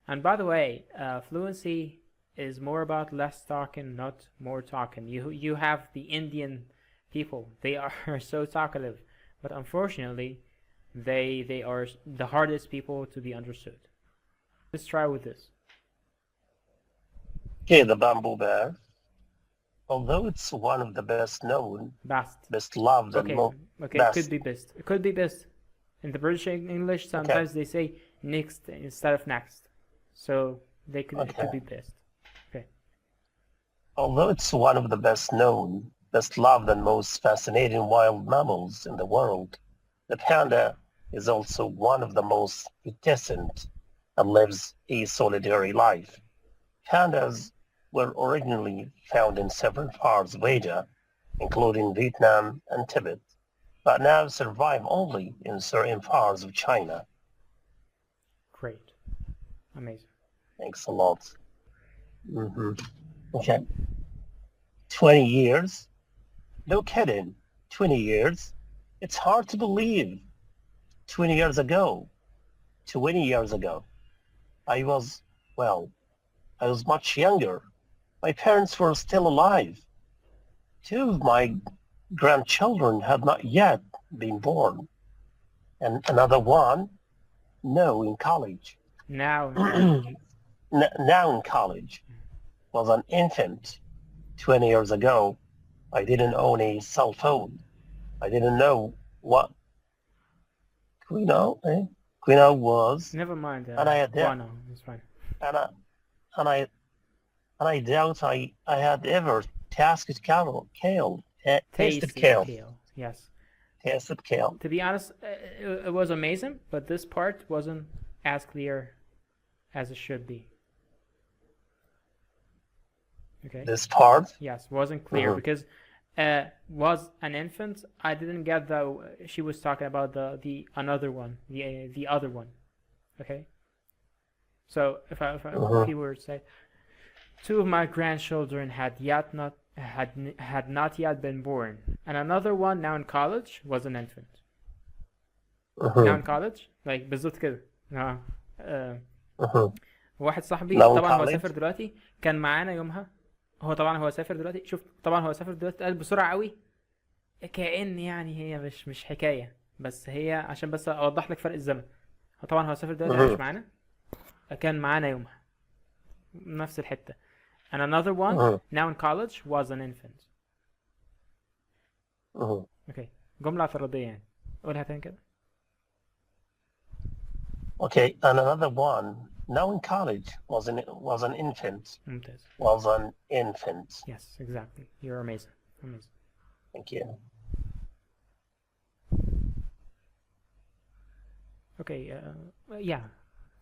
And by the way, fluency is more about less talking, not more talking. You have the Indian people; they are so talkative, but unfortunately, they are the hardest people to be understood. Let's try with this. Okay, the bamboo bear, although it's one of the best known, Best. best loved, and Okay, most okay, it could best. be best. It could be best. In the British English, Okay, sometimes they say next instead of next, so it could okay. be best. Okay. Although it's one of the best known, best loved, and most fascinating wild mammals in the world, the panda is also one of the most reticent and lives a solitary life. Pandas were originally found in several parts of Asia, including Vietnam and Tibet, but now survive only in certain parts of China. Great. Amazing. Thanks a lot. hmm Okay. 20 years? No kidding. 20 years? It's hard to believe. 20 years ago, 20 years ago, I was, well, I was much younger. My parents were still alive. Two of my grandchildren had not yet been born, and another one, no, in college. Now in college. Now in college, was an infant. 20 years ago, I didn't own a cell phone. I didn't know what Quino, Quino was, Never mind. and I had Guano. It's fine. and I, and I and I doubt I had ever tasted tasted Tasted kale, kale. Yes. tasted kale. To be honest, it was amazing, but this part wasn't as clear as it should be. Okay. This part, Yes, wasn't clear mhm, because was an infant. I didn't get the she was talking about the another one, the other one. Okay. So if mhm, you were to say two of my grandchildren had not yet been born, and another one now in college was an infant. now in mhm, college like بالظبط كده. اه آه، mhm. واحد صاحبي Now in طبعا هو سافر college, دلوقتي كان معانا يومها. هو طبعا هو سافر دلوقتي. شوف طبعا هو سافر دلوقتي قال بسرعة قوي كأن يعني هي مش حكاية، بس هي عشان بس اوضح لك فرق الزمن. هو طبعا هو سافر دلوقتي عايش mhm, معانا، كان معانا يومها نفس الحتة. and another one mhm, now in college was an infant. mhm. اوكي. جملة اعتراضية يعني. قولها تاني كده. Okay, and another one, now in college, was an infant, ممتاز. was an infant. Yes, exactly. You're amazing. Amazing. Thank you. Okay, yeah,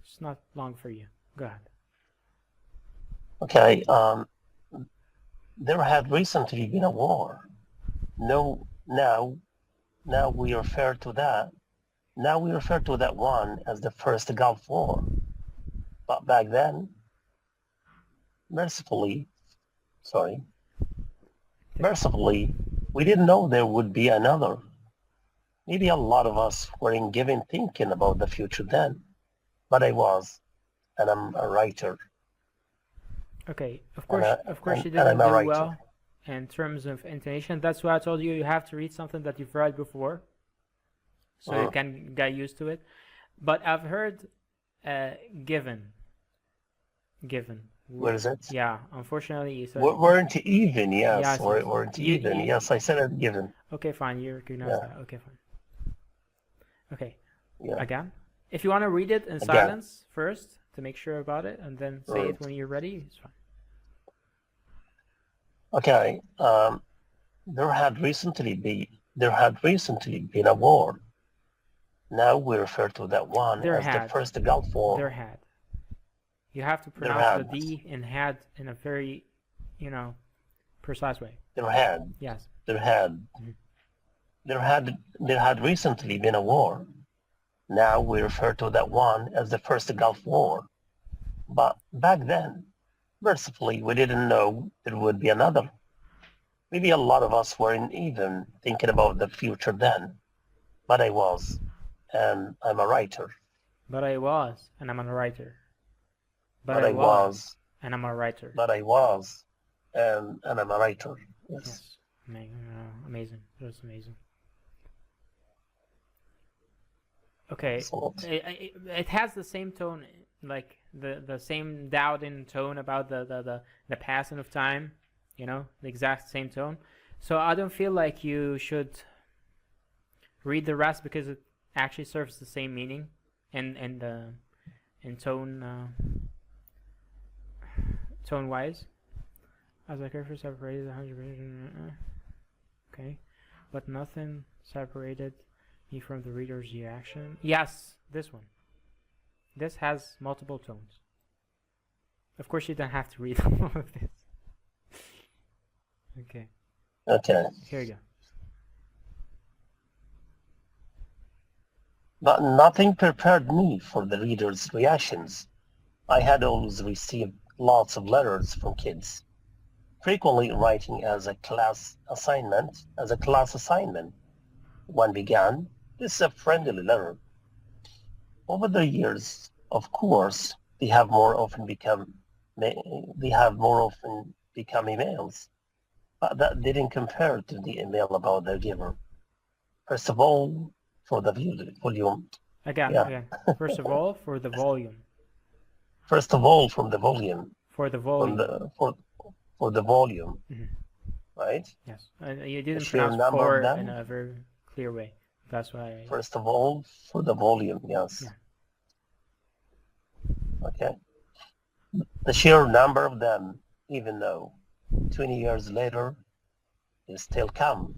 it's not long for you. Go ahead. Okay, there had recently been a war. No, now we refer to that. Now we refer to that one as the first Gulf War. But back then, mercifully, sorry, mercifully, we didn't know there would be another. Maybe a lot of us weren't given thinking about the future then, but I was, and I'm a writer, Okay, and, I, of course, you and didn't I'm a do writer. well in terms of intonation. That's why I told you you have to read something that you've read before, so you Mm. can get used to it. But I've heard, uh, given, given. Where is it? Yeah, unfortunately, you said Weren't even, yes, yes, yes. weren't even. You. Yes, I said it given. Okay, fine. You recognize Yeah, that. Okay, fine. Okay, yeah. again. If you want to read it in Again. silence first to make sure about it, and then say Mm. it when you're ready, it's fine. Okay. There had recently been a war. Now we refer to that one There as the had. first Gulf There War. had. You have to There pronounce the had, D in had in a very, you know, precise way. there had, Yes. there had, Mhm. there had recently been a war. Now we refer to that one as the first Gulf War. But back then, mercifully, we didn't know there would be another. Maybe a lot of us weren't even thinking about the future then, but I was, and I'm a writer. But I was, and I'm a writer. But I was, and I'm a writer. but I was, and I'm a writer. Yes. Yes, amazing. That was amazing. Okay, Excellent. it has the same tone, like the same doubting tone about the passing of time, the exact same tone. So I don't feel like you should read the rest because it actually serves the same meaning in tone wise. As I carefully separated 100%, okay, but nothing separated me from the reader's reaction. Yes, this one. This has multiple tones. Of course, you don't have to read all of this. Okay. Okay. Here you go. But nothing prepared me for the reader's reactions. I had always received lots of letters from kids, frequently writing as a class assignment. One began, "This is a friendly letter." Over the years, of course, they have more often become emails, but that didn't compare to the email about their giver. First of all, for the volume. Again. First of all, for the volume. First of all, from the volume. For the volume. For the volume. Mm-hmm. Right? Yes. You didn't sheer pronounce number "for" of them. in a very clear way. That's why. First of all, for the volume. Yes. Yeah. Okay. The sheer number of them, even though 20 years later, they still come.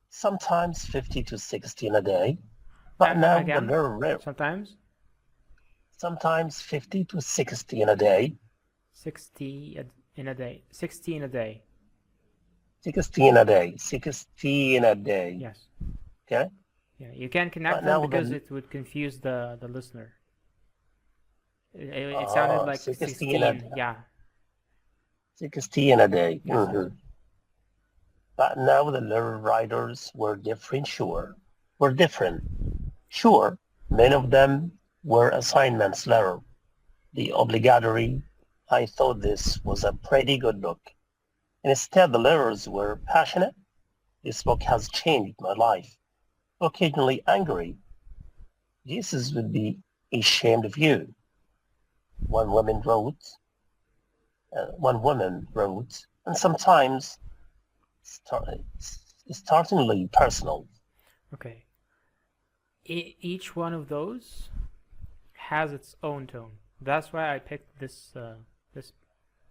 Sometimes 50 to 60 in a day, but now Again, they're rare. Sometimes 50 to 60 in a day. 60 in a day. 60 in a day. 60 in a day. 60 in a day. Yes. Okay. Yeah, you can connect them because it would confuse the listener. It sounded like 16. Yeah. 60 in a day. Yes, Mm-hmm. yes. But now the letter writers were different, sure. Sure, many of them were assignments letter. The obligatory, "I thought this was a pretty good book." And instead the letters were passionate. "This book has changed my life." Occasionally angry. "Jesus would be ashamed of you." One woman wrote, and sometimes startlingly personal. Okay. Each one of those has its own tone. That's why I picked this this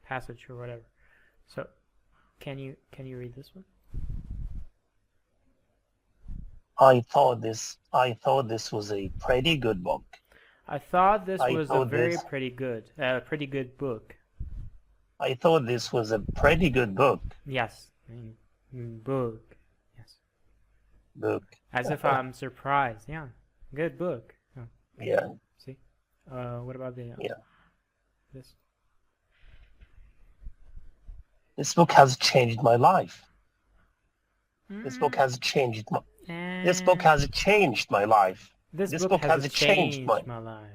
passage or whatever. So, can you read this one? I thought this was a pretty good book. I thought this was a pretty good book. I thought this was a pretty good book. Yes. Book. Yes. Book. As if I'm surprised. Yeah. Good book. Oh. Yeah. See? What about the this? This book has changed my life. This book has changed my This book has changed my life. This book has changed my life.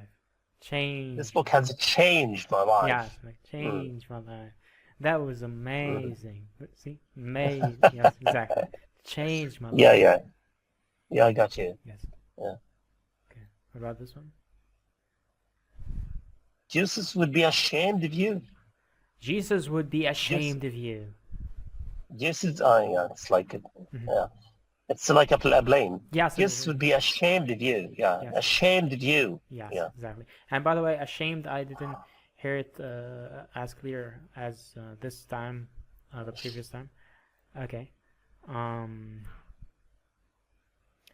This book has changed my life. Yes, changed my life. That was amazing. See? Amazing. Yes, exactly. Changed my life. Yeah. Yeah, I got you. Yes. Yeah. Okay. What about this one? Jesus would be ashamed of you. Jesus would be ashamed of you. Jesus, yeah, it's like yeah. It's like a blame. Yes. Jesus would be ashamed of you. Yeah. Yes. Ashamed of you. Yes, yeah. Exactly. And by the way, ashamed, I didn't hear it as clear as this time, the previous time. Okay.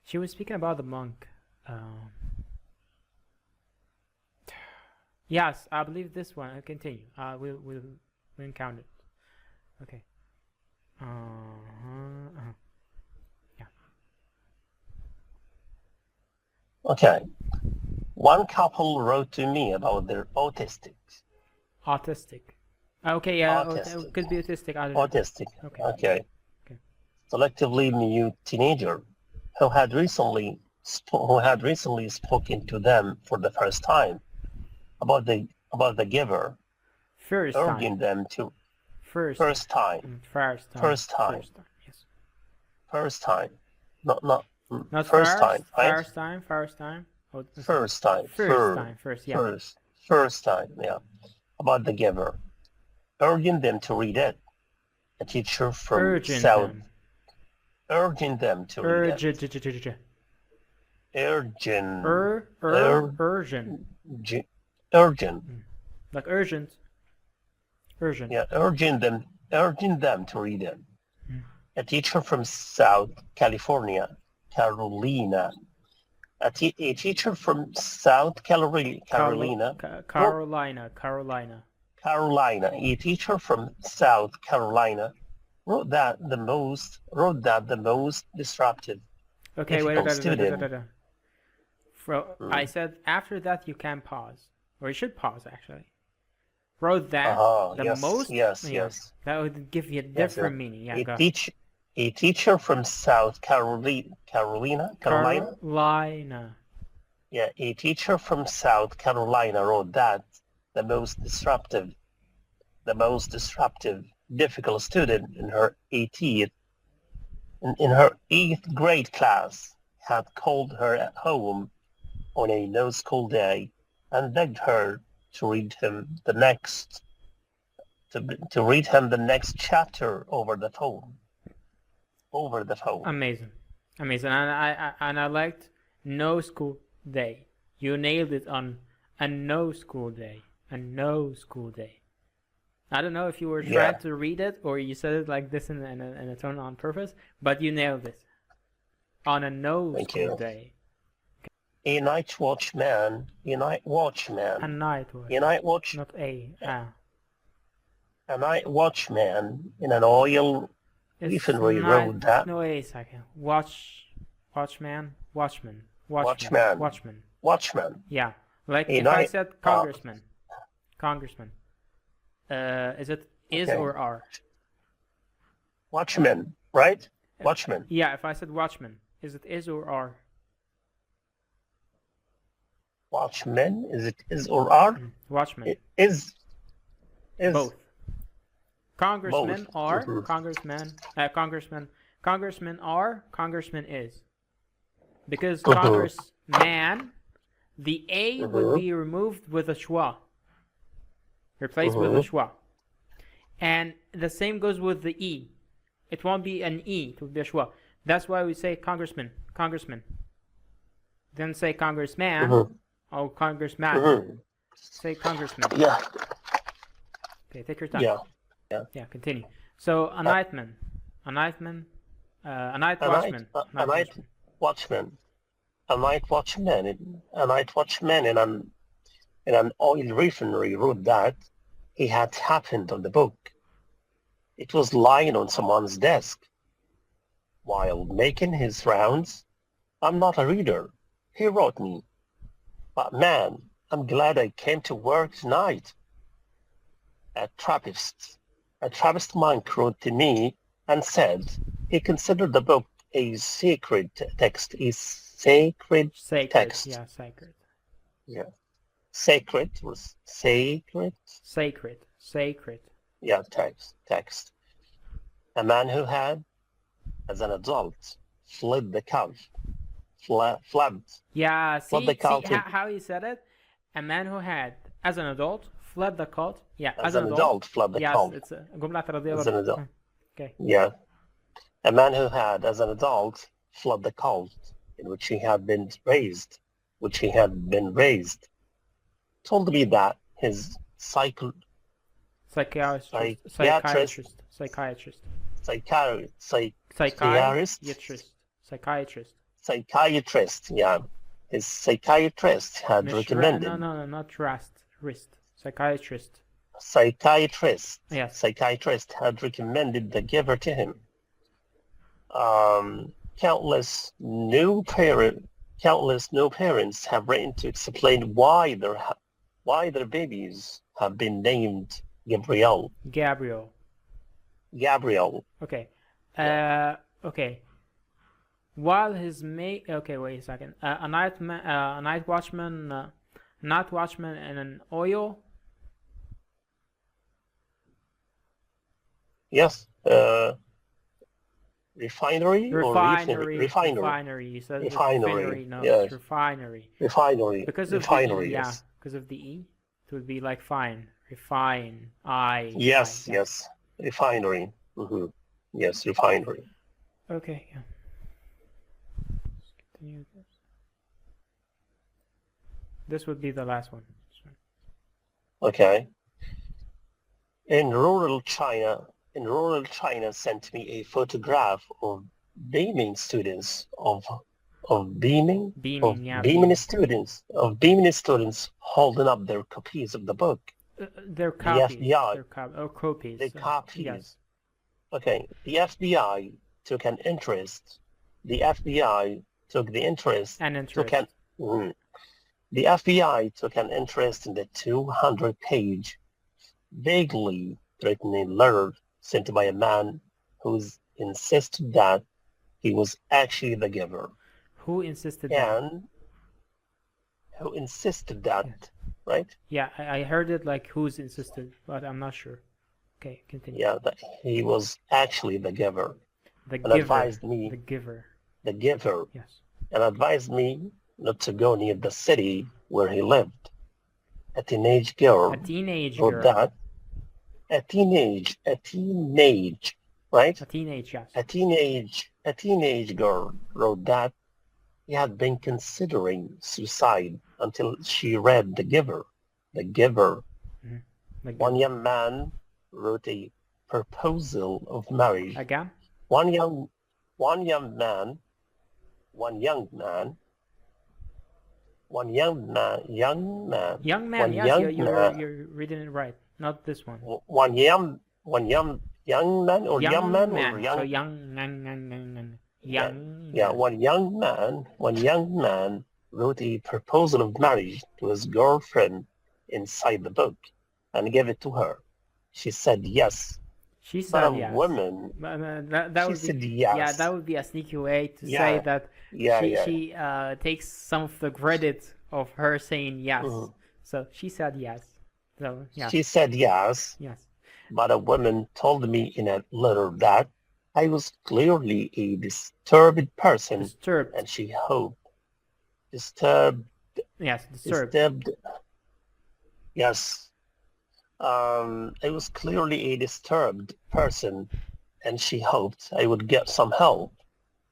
She was speaking about the monk. Yes, I believe this one. Continue. We'll count it. Okay. Yeah. Okay. One couple wrote to me about their autistic. Okay, yeah, it could be autistic. I don't know. Autistic. Okay. Selectively mute teenager who had recently spoken to them for the first time about the about the giver, First urging time. them to First. first time, First time. first time, First time. Yes. first time, not Not first time, first. right? First time. First time. Oh, First time, first time. First. Yeah. first time, yeah, about the giver, urging them to read it. A teacher from Urgent South, them. urging them to read it. Urgent. Urgent, Urgent. urgent, Like urgent. Urgent. yeah, urging them to read it. Mm. A teacher from South California, Carolina. A teacher from South Carolina, Carolina. A teacher from South Carolina wrote that the most disruptive, Okay, difficult student. I said after that you can pause. Or you should pause actually. Wrote that the Yes, most yes, yeah. yes. That would give you a Yes, different meaning. Yeah, a go. a teacher from South Carolina. Carolina. Yeah, a teacher from South Carolina wrote that the most disruptive, difficult student in her 8th grade class had called her at home on a no school day and begged her to read him the next chapter over the phone. Amazing. And I liked no school day. You nailed it on a no school day. A no school day. I don't know if you were trying to read it or you said it like this in a tone on purpose, but you nailed it. On a no school day. A night watchman. A night watch. Not a. A night watchman in an oil refinery wrote that. No, wait a second. Watchman. Yeah. Like if I said congressman. Is it is or are? Watchman, right? Watchman. Yeah, if I said watchman, is it is or are? Watchman, is it is or are? Watchman. It is both. Congressmen both. are congressmen are, congressman is. Because congressman, the A would be removed with a schwa. Replaced with a schwa. And the same goes with the E. It won't be an E, it will be a schwa. That's why we say congressman. Then say congressman or congressman. Say congressman. Yeah. Okay, take your time. Yeah, continue. So a night watchman. A night watchman in an oil refinery wrote that he had happened on the book. It was lying on someone's desk. While making his rounds, I'm not a reader, he wrote me. But man, I'm glad I came to work tonight. A Trappist monk wrote to me and said he considered the book a sacred text. Sacred. Yeah, sacred. Yeah. Sacred was sacred. Sacred. Yeah, text. A man who had, as an adult, fled the cult. Yeah, see how you said it? A man who had, as an adult, fled the cult. Yeah, as an adult, fled the cult. Yes, it's a جملة اعتراضية as an adult. Okay. Yeah. A man who had, as an adult, fled the cult in which he had been raised, told me that his psychiatrist yeah, his psychiatrist had recommended. No, not trust, wrist. Psychiatrist. Yes. Psychiatrist had recommended the giver to him. Countless new parents have written to explain why their babies have been named Gabriel. Okay. Okay. While his mate. Okay, wait a second. A night watchman in an oil Yes. Refinery or refinery? Refinery. Refinery. You said Refinery. refinery. No, it's Yes. refinery. Refinery. Because of the E, Refinery. yeah. Yes. Because of the E, it would be like fine. Refine. I. Yes. Yeah. Yes. Refinery. Yes. Refinery. Okay, yeah. Let's continue this. This would be the last one. Okay. In rural China sent me a photograph of beaming students of beaming Beaming, yeah, beaming beaming. students of beaming students holding up their copies of the book. They're The copies. FBI, They're copies. the copies. Yes. Okay, the FBI took an interest. The FBI took the interest. An Took interest. an The FBI took an interest in the 200-page, vaguely threatening letter sent by a man who insisted that he was actually the giver. Who insisted that? And who insisted that, right? Yeah, I heard it like who's insisted, but I'm not sure. Okay, continue. Yeah, that he was actually the giver. The And giver. advised me, The giver. the giver, Yes. and advised me not to go near the city where he lived. A teenage girl A teenage wrote girl. that. A teenage, right? A teenage, yes. A teenage girl wrote that he had been considering suicide until she read The Giver. The Giver. The One giver. young man wrote a proposal of marriage. Again? One young man, Young man, one yes, young man, you're reading it right. Not this one. one young man or young man or young. So young. Yeah, one young man wrote a proposal of marriage to his girlfriend inside the book and gave it to her. She said yes. She But said a yes. woman, That she would said be, yes. yeah, that would be a sneaky way to Yeah. say that Yeah, she takes some of the credit of her saying yes. Mhm. So she said yes. So yeah, She said yes. yes. But a woman told me in a letter that I was clearly a disturbed person, Disturbed. and she hoped disturbed. Yes, disturbed. Disturbed. Yes. I was clearly a disturbed person, and she hoped I would get some help.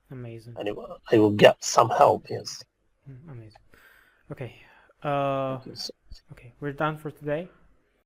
Amazing. And I will get some help. Yes. Amazing. Okay. Yes. Okay, we're done for today.